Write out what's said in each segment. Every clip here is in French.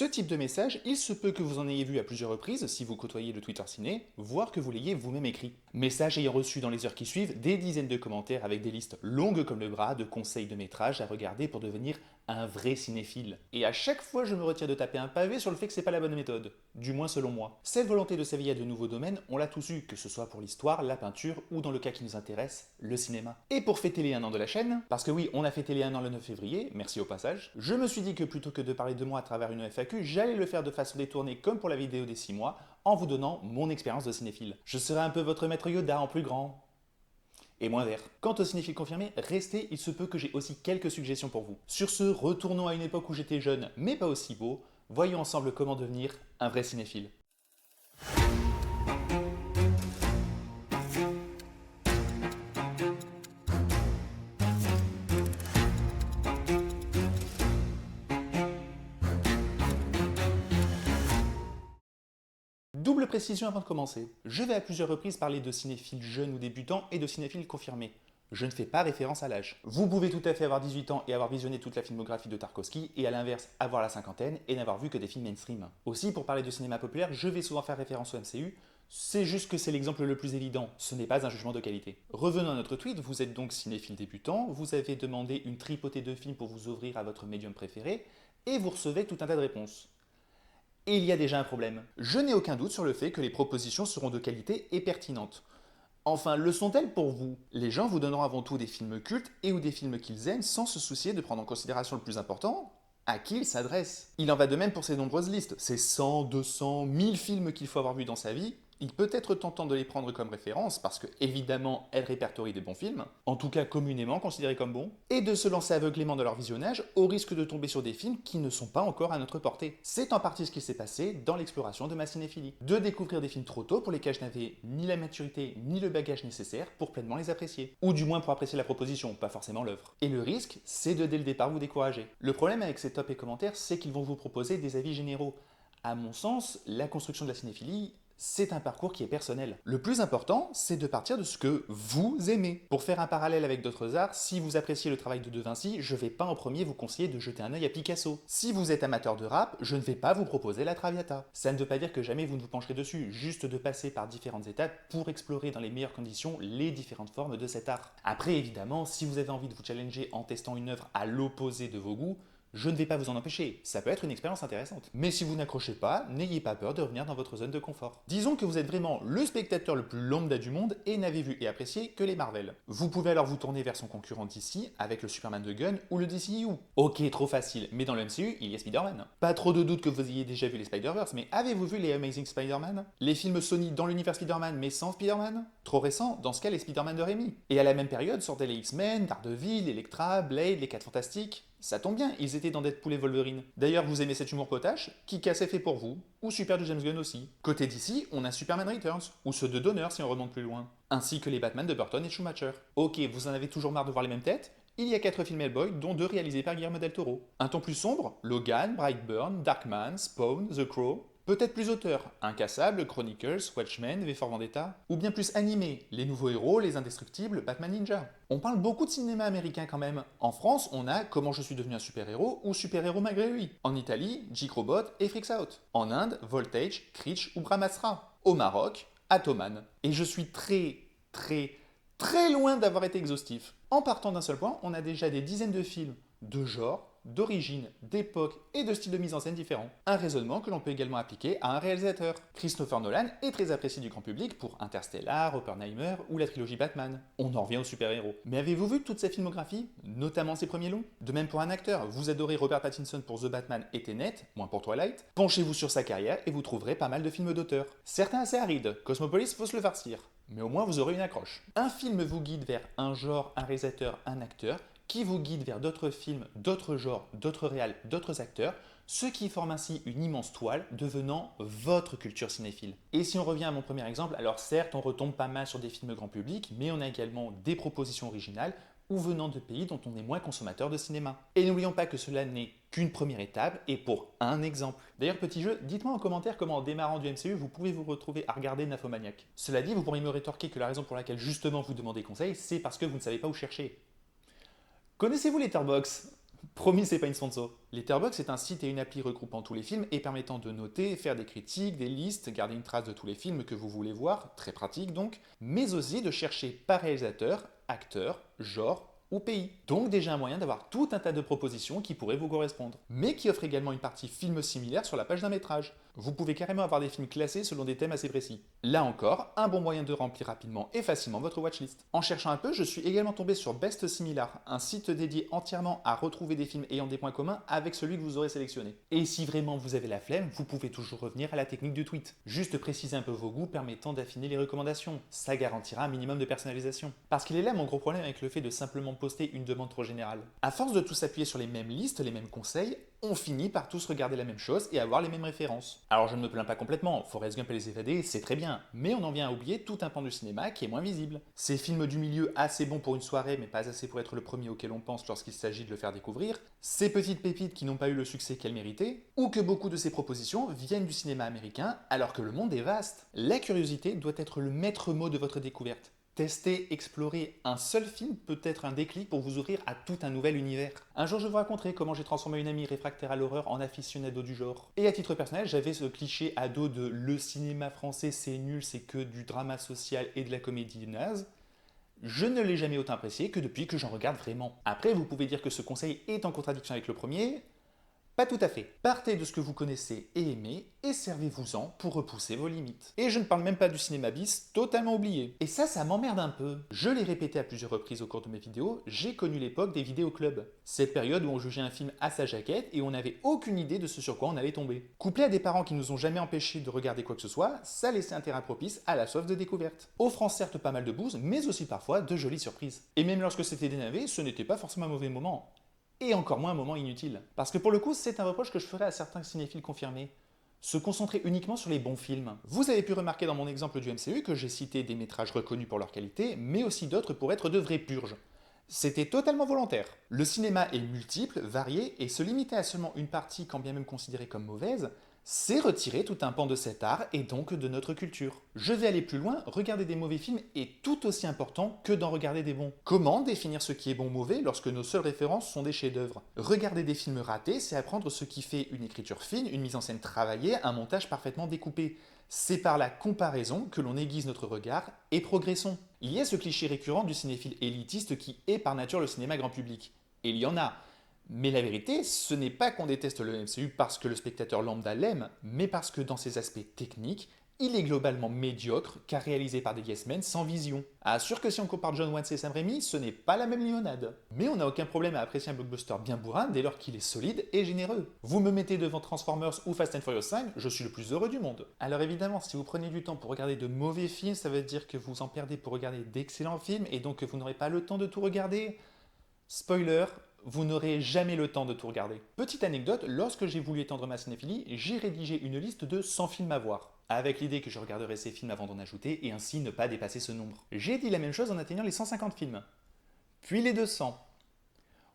Ce type de message, il se peut que vous en ayez vu à plusieurs reprises si vous côtoyez le Twitter ciné, voire que vous l'ayez vous-même écrit. Message ayant reçu dans les heures qui suivent des dizaines de commentaires avec des listes longues comme le bras de conseils de métrage à regarder pour devenir un vrai cinéphile. Et à chaque fois, je me retire de taper un pavé sur le fait que c'est pas la bonne méthode. Du moins selon moi. Cette volonté de s'éveiller à de nouveaux domaines, on l'a tous eu, que ce soit pour l'histoire, la peinture ou dans le cas qui nous intéresse, le cinéma. Et pour fêter les 1 an de la chaîne, parce que oui, on a fêté les 1 an le 9 février, merci au passage, je me suis dit que plutôt que de parler de moi à travers une FAQ, j'allais le faire de façon détournée comme pour la vidéo des 6 mois, en vous donnant mon expérience de cinéphile. Je serai un peu votre maître Yoda en plus grand. Et moins vert. Quant aux cinéphiles confirmés, restez, il se peut que j'ai aussi quelques suggestions pour vous. Sur ce, retournons à une époque où j'étais jeune, mais pas aussi beau, voyons ensemble comment devenir un vrai cinéphile. Double précision avant de commencer. Je vais à plusieurs reprises parler de cinéphiles jeunes ou débutants et de cinéphiles confirmés. Je ne fais pas référence à l'âge. Vous pouvez tout à fait avoir 18 ans et avoir visionné toute la filmographie de Tarkovsky, et à l'inverse, avoir la cinquantaine et n'avoir vu que des films mainstream. Aussi, pour parler de cinéma populaire, je vais souvent faire référence au MCU, c'est juste que c'est l'exemple le plus évident, ce n'est pas un jugement de qualité. Revenons à notre tweet, vous êtes donc cinéphile débutant, vous avez demandé une tripotée de films pour vous ouvrir à votre médium préféré, et vous recevez tout un tas de réponses. Et il y a déjà un problème. Je n'ai aucun doute sur le fait que les propositions seront de qualité et pertinentes. Enfin, le sont-elles pour vous? Les gens vous donneront avant tout des films cultes et ou des films qu'ils aiment sans se soucier de prendre en considération le plus important, à qui ils s'adressent. Il en va de même pour ces nombreuses listes, ces 100, 200, 1000 films qu'il faut avoir vus dans sa vie. Il peut être tentant de les prendre comme référence parce que, évidemment, elles répertorient des bons films, en tout cas communément considérés comme bons, et de se lancer aveuglément dans leur visionnage au risque de tomber sur des films qui ne sont pas encore à notre portée. C'est en partie ce qui s'est passé dans l'exploration de ma cinéphilie. De découvrir des films trop tôt pour lesquels je n'avais ni la maturité ni le bagage nécessaire pour pleinement les apprécier. Ou du moins pour apprécier la proposition, pas forcément l'œuvre. Et le risque, c'est de dès le départ vous décourager. Le problème avec ces tops et commentaires, c'est qu'ils vont vous proposer des avis généraux. À mon sens, la construction de la cinéphilie, c'est un parcours qui est personnel. Le plus important, c'est de partir de ce que vous aimez. Pour faire un parallèle avec d'autres arts, si vous appréciez le travail de De Vinci, je ne vais pas en premier vous conseiller de jeter un œil à Picasso. Si vous êtes amateur de rap, je ne vais pas vous proposer la Traviata. Ça ne veut pas dire que jamais vous ne vous pencherez dessus, juste de passer par différentes étapes pour explorer dans les meilleures conditions les différentes formes de cet art. Après, évidemment, si vous avez envie de vous challenger en testant une œuvre à l'opposé de vos goûts, je ne vais pas vous en empêcher, ça peut être une expérience intéressante. Mais si vous n'accrochez pas, n'ayez pas peur de revenir dans votre zone de confort. Disons que vous êtes vraiment le spectateur le plus lambda du monde et n'avez vu et apprécié que les Marvel. Vous pouvez alors vous tourner vers son concurrent DC avec le Superman de Gunn ou le DCU. Ok, trop facile, mais dans le MCU, il y a Spider-Man. Pas trop de doute que vous ayez déjà vu les Spider-Verse, mais avez-vous vu les Amazing Spider-Man? Les films Sony dans l'univers Spider-Man mais sans Spider-Man? Trop récent, dans ce cas les Spider-Man de Raimi. Et à la même période sortaient les X-Men, Daredevil, Elektra, Blade, les 4 Fantastiques. Ça tombe bien, ils étaient dans Deadpool et Wolverine. D'ailleurs, vous aimez cet humour potache? Kick-Ass est fait pour vous, ou Super de James Gunn aussi. Côté d'ici, on a Superman Returns, ou ceux de Donner si on remonte plus loin, ainsi que les Batman de Burton et Schumacher. Ok, vous en avez toujours marre de voir les mêmes têtes? Il y a 4 films Hellboy, dont 2 réalisés par Guillermo del Toro. Un ton plus sombre, Logan, Brightburn, Darkman, Spawn, The Crow. Peut-être plus auteur, Incassable, Chronicles, Watchmen, V for Vendetta. Ou bien plus animé, Les Nouveaux Héros, Les Indestructibles, Batman Ninja. On parle beaucoup de cinéma américain quand même. En France, on a Comment je suis devenu un super-héros ou Super-héros malgré lui. En Italie, Jick Robot et Freaks Out. En Inde, Voltage, Creech ou Brahmastra. Au Maroc, Atoman. Et je suis très loin d'avoir été exhaustif. En partant d'un seul point, on a déjà des dizaines de films de genre, d'origine, d'époque et de style de mise en scène différents. Un raisonnement que l'on peut également appliquer à un réalisateur. Christopher Nolan est très apprécié du grand public pour Interstellar, Oppenheimer ou la trilogie Batman. On en revient aux super-héros. Mais avez-vous vu toute sa filmographie, notamment ses premiers longs? De même pour un acteur, vous adorez Robert Pattinson pour The Batman et Tenet, moins pour Twilight. Penchez-vous sur sa carrière et vous trouverez pas mal de films d'auteur. Certains assez arides, Cosmopolis faut se le farcir. Mais au moins vous aurez une accroche. Un film vous guide vers un genre, un réalisateur, un acteur, qui vous guide vers d'autres films, d'autres genres, d'autres réals, d'autres acteurs, ce qui forme ainsi une immense toile devenant votre culture cinéphile. Et si on revient à mon premier exemple, alors certes on retombe pas mal sur des films grand public, mais on a également des propositions originales ou venant de pays dont on est moins consommateur de cinéma. Et n'oublions pas que cela n'est qu'une première étape et pour un exemple. D'ailleurs, petit jeu, dites-moi en commentaire comment en démarrant du MCU vous pouvez vous retrouver à regarder Nymphomaniac. Cela dit, vous pourriez me rétorquer que la raison pour laquelle justement vous demandez conseil, c'est parce que vous ne savez pas où chercher. Connaissez-vous Letterboxd? Promis, c'est pas une sponsor. Letterboxd est un site et une appli regroupant tous les films et permettant de noter, faire des critiques, des listes, garder une trace de tous les films que vous voulez voir, très pratique donc, mais aussi de chercher par réalisateur, acteur, genre ou pays. Donc déjà un moyen d'avoir tout un tas de propositions qui pourraient vous correspondre, mais qui offre également une partie film similaire sur la page d'un métrage. Vous pouvez carrément avoir des films classés selon des thèmes assez précis. Là encore, un bon moyen de remplir rapidement et facilement votre watchlist. En cherchant un peu, je suis également tombé sur Best Similar, un site dédié entièrement à retrouver des films ayant des points communs avec celui que vous aurez sélectionné. Et si vraiment vous avez la flemme, vous pouvez toujours revenir à la technique du tweet. Juste préciser un peu vos goûts permettant d'affiner les recommandations. Ça garantira un minimum de personnalisation. Parce qu'il est là mon gros problème avec le fait de simplement poster une demande trop générale. À force de tous s'appuyer sur les mêmes listes, les mêmes conseils, on finit par tous regarder la même chose et avoir les mêmes références. Alors je ne me plains pas complètement, Forrest Gump et les évadés, c'est très bien, mais on en vient à oublier tout un pan du cinéma qui est moins visible. Ces films du milieu assez bons pour une soirée mais pas assez pour être le premier auquel on pense lorsqu'il s'agit de le faire découvrir, ces petites pépites qui n'ont pas eu le succès qu'elles méritaient, ou que beaucoup de ces propositions viennent du cinéma américain alors que le monde est vaste. La curiosité doit être le maître mot de votre découverte. Tester, explorer un seul film peut être un déclic pour vous ouvrir à tout un nouvel univers. Un jour, je vous raconterai comment j'ai transformé une amie réfractaire à l'horreur en aficionado du genre. Et à titre personnel, j'avais ce cliché ado de le cinéma français c'est nul, c'est que du drama social et de la comédie naze. Je ne l'ai jamais autant apprécié que depuis que j'en regarde vraiment. Après, vous pouvez dire que ce conseil est en contradiction avec le premier. Pas tout à fait. Partez de ce que vous connaissez et aimez et servez-vous-en pour repousser vos limites. Et je ne parle même pas du cinéma bis, totalement oublié. Et ça m'emmerde un peu. Je l'ai répété à plusieurs reprises au cours de mes vidéos, j'ai connu l'époque des vidéoclubs. Cette période où on jugeait un film à sa jaquette et on n'avait aucune idée de ce sur quoi on allait tomber. Couplé à des parents qui nous ont jamais empêchés de regarder quoi que ce soit, ça laissait un terrain propice à la soif de découverte. Offrant certes pas mal de bouse, mais aussi parfois de jolies surprises. Et même lorsque c'était dénavé, ce n'était pas forcément un mauvais moment. Et encore moins un moment inutile. Parce que pour le coup, c'est un reproche que je ferais à certains cinéphiles confirmés. Se concentrer uniquement sur les bons films. Vous avez pu remarquer dans mon exemple du MCU que j'ai cité des métrages reconnus pour leur qualité, mais aussi d'autres pour être de vraies purges. C'était totalement volontaire. Le cinéma est multiple, varié, et se limiter à seulement une partie, quand bien même considérée comme mauvaise, c'est retirer tout un pan de cet art et donc de notre culture. Je vais aller plus loin, regarder des mauvais films est tout aussi important que d'en regarder des bons. Comment définir ce qui est bon ou mauvais lorsque nos seules références sont des chefs-d'œuvre? Regarder des films ratés, c'est apprendre ce qui fait une écriture fine, une mise en scène travaillée, un montage parfaitement découpé. C'est par la comparaison que l'on aiguise notre regard et progressons. Il y a ce cliché récurrent du cinéphile élitiste qui est par nature le cinéma grand public. Et il y en a. Mais la vérité, ce n'est pas qu'on déteste le MCU parce que le spectateur lambda l'aime, mais parce que dans ses aspects techniques, il est globalement médiocre car réalisé par des yes men sans vision. Assure que si on compare John Watts et Sam Raimi, ce n'est pas la même limonade. Mais on n'a aucun problème à apprécier un blockbuster bien bourrin dès lors qu'il est solide et généreux. Vous me mettez devant Transformers ou Fast and Furious 5, je suis le plus heureux du monde. Alors évidemment, si vous prenez du temps pour regarder de mauvais films, ça veut dire que vous en perdez pour regarder d'excellents films et donc que vous n'aurez pas le temps de tout regarder. Spoiler, vous n'aurez jamais le temps de tout regarder. Petite anecdote, lorsque j'ai voulu étendre ma cinéphilie, j'ai rédigé une liste de 100 films à voir, avec l'idée que je regarderais ces films avant d'en ajouter et ainsi ne pas dépasser ce nombre. J'ai dit la même chose en atteignant les 150 films, puis les 200.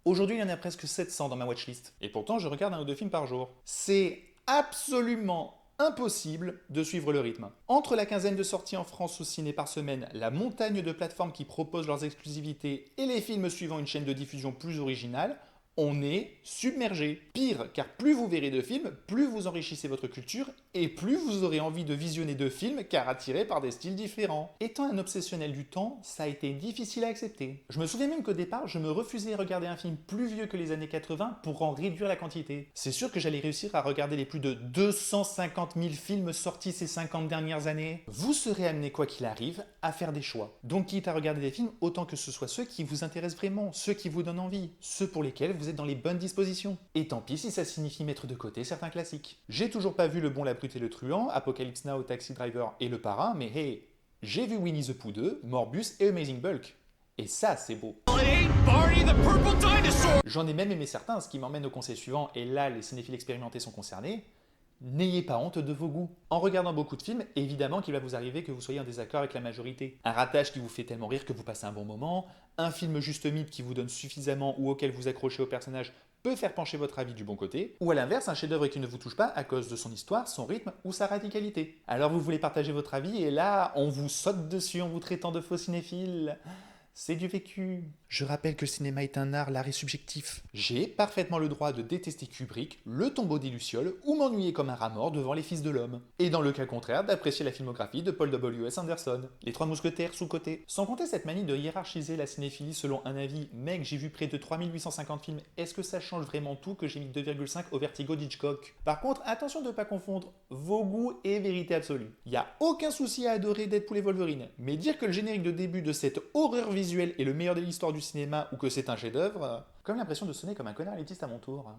Aujourd'hui, il y en a presque 700 dans ma watchlist, et pourtant je regarde un ou deux films par jour. C'est absolument impossible de suivre le rythme. Entre la quinzaine de sorties en France au ciné par semaine, la montagne de plateformes qui proposent leurs exclusivités et les films suivant une chaîne de diffusion plus originale, on est submergé. Pire, car plus vous verrez de films, plus vous enrichissez votre culture et plus vous aurez envie de visionner de films car attiré par des styles différents. Étant un obsessionnel du temps, ça a été difficile à accepter. Je me souviens même qu'au départ, je me refusais à regarder un film plus vieux que les années 80 pour en réduire la quantité. C'est sûr que j'allais réussir à regarder les plus de 250 000 films sortis ces 50 dernières années. Vous serez amené, quoi qu'il arrive, à faire des choix. Donc quitte à regarder des films, autant que ce soit ceux qui vous intéressent vraiment, ceux qui vous donnent envie, ceux pour lesquels vous êtes dans les bonnes dispositions. Et tant pis si ça signifie mettre de côté certains classiques. J'ai toujours pas vu Le Bon, la Brute et le Truand, Apocalypse Now, Taxi Driver et Le Parrain, mais hey, j'ai vu Winnie the Pooh 2, Morbus et Amazing Bulk. Et ça, c'est beau. J'en ai même aimé certains, ce qui m'emmène au conseil suivant, et là, les cinéphiles expérimentés sont concernés. N'ayez pas honte de vos goûts. En regardant beaucoup de films, évidemment qu'il va vous arriver que vous soyez en désaccord avec la majorité. Un ratage qui vous fait tellement rire que vous passez un bon moment, un film juste mythe qui vous donne suffisamment ou auquel vous accrochez au personnage peut faire pencher votre avis du bon côté, ou à l'inverse, un chef-d'œuvre qui ne vous touche pas à cause de son histoire, son rythme ou sa radicalité. Alors vous voulez partager votre avis et là, on vous saute dessus en vous traitant de faux cinéphile. c'est du vécu. Je rappelle que le cinéma est un art, l'art est subjectif. J'ai parfaitement le droit de détester Kubrick, Le Tombeau des Lucioles, ou m'ennuyer comme un rat mort devant Les Fils de l'Homme. Et dans le cas contraire, d'apprécier la filmographie de Paul W.S. Anderson, Les Trois Mousquetaires sous-cotés. Sans compter cette manie de hiérarchiser la cinéphilie selon un avis, mec, j'ai vu près de 3850 films, est-ce que ça change vraiment tout que j'ai mis 2,5 au Vertigo d'Hitchcock? Par contre, attention de ne pas confondre vos goûts et vérité absolue. Y a aucun souci à adorer Deadpool et Wolverine, mais dire que le générique de début de cette horreur visuelle est le meilleur de l'histoire du cinéma ou que c'est un chef-d'œuvre, comme l'impression de sonner comme un connard élitiste à mon tour.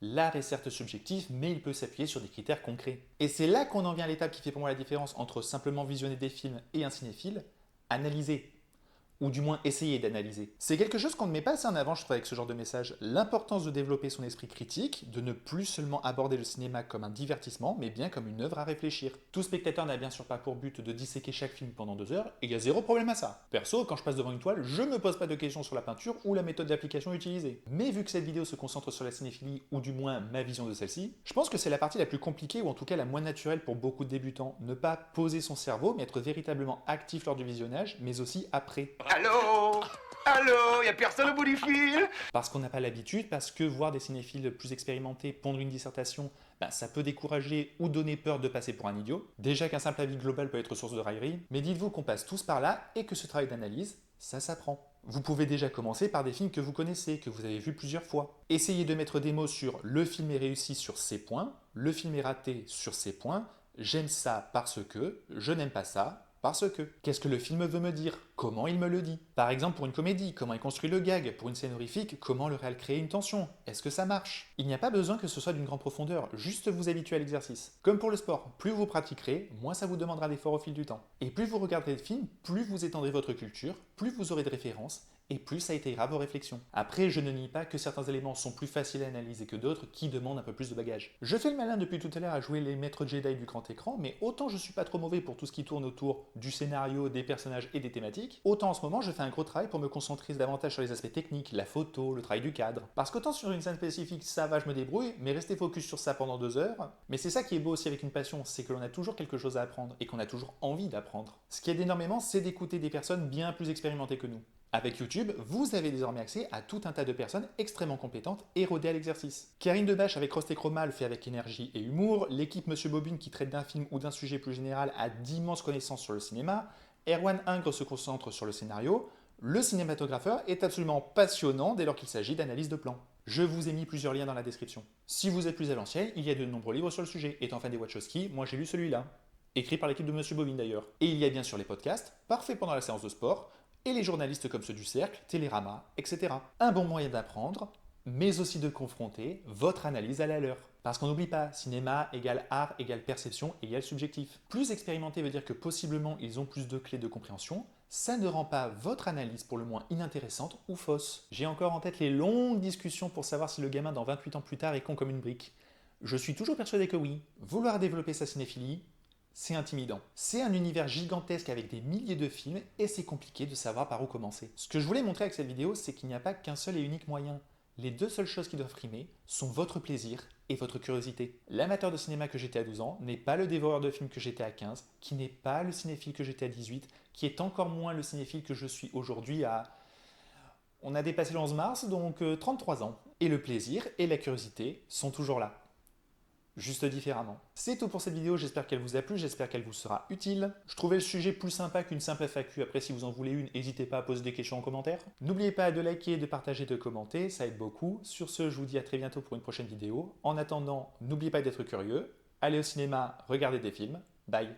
L'art est certes subjectif, mais il peut s'appuyer sur des critères concrets. Et c'est là qu'on en vient à l'étape qui fait pour moi la différence entre simplement visionner des films et un cinéphile, analyser. Ou du moins essayer d'analyser. C'est quelque chose qu'on ne met pas assez en avant, je trouve, avec ce genre de message. L'importance de développer son esprit critique, de ne plus seulement aborder le cinéma comme un divertissement, mais bien comme une œuvre à réfléchir. Tout spectateur n'a bien sûr pas pour but de disséquer chaque film pendant 2 heures, et il y a zéro problème à ça. Perso, quand je passe devant une toile, je me pose pas de questions sur la peinture ou la méthode d'application utilisée. Mais vu que cette vidéo se concentre sur la cinéphilie, ou du moins ma vision de celle-ci, je pense que c'est la partie la plus compliquée, ou en tout cas la moins naturelle pour beaucoup de débutants. Ne pas poser son cerveau, mais être véritablement actif lors du visionnage, mais aussi après. Allô? Allô? Y'a personne au bout du fil? Parce qu'on n'a pas l'habitude, parce que voir des cinéphiles plus expérimentés pondre une dissertation, ça peut décourager ou donner peur de passer pour un idiot. Déjà qu'un simple avis global peut être source de raillerie, mais dites-vous qu'on passe tous par là et que ce travail d'analyse, ça s'apprend. Vous pouvez déjà commencer par des films que vous connaissez, que vous avez vus plusieurs fois. Essayez de mettre des mots sur le film est réussi sur ces points, le film est raté sur ces points, j'aime ça parce que, je n'aime pas ça, parce que. Qu'est-ce que le film veut me dire? Comment il me le dit? Par exemple pour une comédie, comment il construit le gag? Pour une scène horrifique, comment le réal crée une tension? Est-ce que ça marche? Il n'y a pas besoin que ce soit d'une grande profondeur, juste vous habituer à l'exercice. Comme pour le sport, plus vous pratiquerez, moins ça vous demandera d'efforts au fil du temps. Et plus vous regarderez de films, plus vous étendrez votre culture, plus vous aurez de références, et plus ça étayera vos réflexions. Après, je ne nie pas que certains éléments sont plus faciles à analyser que d'autres qui demandent un peu plus de bagage. Je fais le malin depuis tout à l'heure à jouer les maîtres Jedi du grand écran, mais autant je suis pas trop mauvais pour tout ce qui tourne autour du scénario, des personnages et des thématiques, autant en ce moment je fais un gros travail pour me concentrer davantage sur les aspects techniques, la photo, le travail du cadre. Parce qu'autant sur une scène spécifique, ça va, je me débrouille, mais rester focus sur ça pendant 2 heures, mais c'est ça qui est beau aussi avec une passion, c'est que l'on a toujours quelque chose à apprendre et qu'on a toujours envie d'apprendre. Ce qui aide énormément, c'est d'écouter des personnes bien plus expérimentées que nous. Avec YouTube, vous avez désormais accès à tout un tas de personnes extrêmement compétentes et rodées à l'exercice. Karine Debache avec Rost et Chroma le fait avec énergie et humour, l'équipe Monsieur Bobine qui traite d'un film ou d'un sujet plus général a d'immenses connaissances sur le cinéma, Erwan Ingres se concentre sur le scénario, le cinématographeur est absolument passionnant dès lors qu'il s'agit d'analyse de plans. Je vous ai mis plusieurs liens dans la description. Si vous êtes plus à l'ancienne, il y a de nombreux livres sur le sujet. Étant fan des Wachowski, moi j'ai lu celui-là. Écrit par l'équipe de Monsieur Bobine d'ailleurs. Et il y a bien sûr les podcasts, parfaits pendant la séance de sport, et les journalistes comme ceux du Cercle, Télérama, etc. Un bon moyen d'apprendre, mais aussi de confronter votre analyse à la leur. Parce qu'on n'oublie pas, cinéma égale art égale perception égale subjectif. Plus expérimenté veut dire que possiblement ils ont plus de clés de compréhension, ça ne rend pas votre analyse pour le moins inintéressante ou fausse. J'ai encore en tête les longues discussions pour savoir si le gamin dans 28 ans plus tard est con comme une brique. Je suis toujours persuadé que oui. Vouloir développer sa cinéphilie, c'est intimidant. C'est un univers gigantesque avec des milliers de films et c'est compliqué de savoir par où commencer. Ce que je voulais montrer avec cette vidéo, c'est qu'il n'y a pas qu'un seul et unique moyen. Les deux seules choses qui doivent primer sont votre plaisir et votre curiosité. L'amateur de cinéma que j'étais à 12 ans n'est pas le dévoreur de films que j'étais à 15, qui n'est pas le cinéphile que j'étais à 18, qui est encore moins le cinéphile que je suis aujourd'hui à... On a dépassé le 11 mars, donc 33 ans. Et le plaisir et la curiosité sont toujours là. Juste différemment. C'est tout pour cette vidéo, j'espère qu'elle vous a plu, j'espère qu'elle vous sera utile. Je trouvais le sujet plus sympa qu'une simple FAQ, après si vous en voulez une, n'hésitez pas à poser des questions en commentaire. N'oubliez pas de liker, de partager, de commenter, ça aide beaucoup. Sur ce, je vous dis à très bientôt pour une prochaine vidéo. En attendant, n'oubliez pas d'être curieux, allez au cinéma, regardez des films, bye.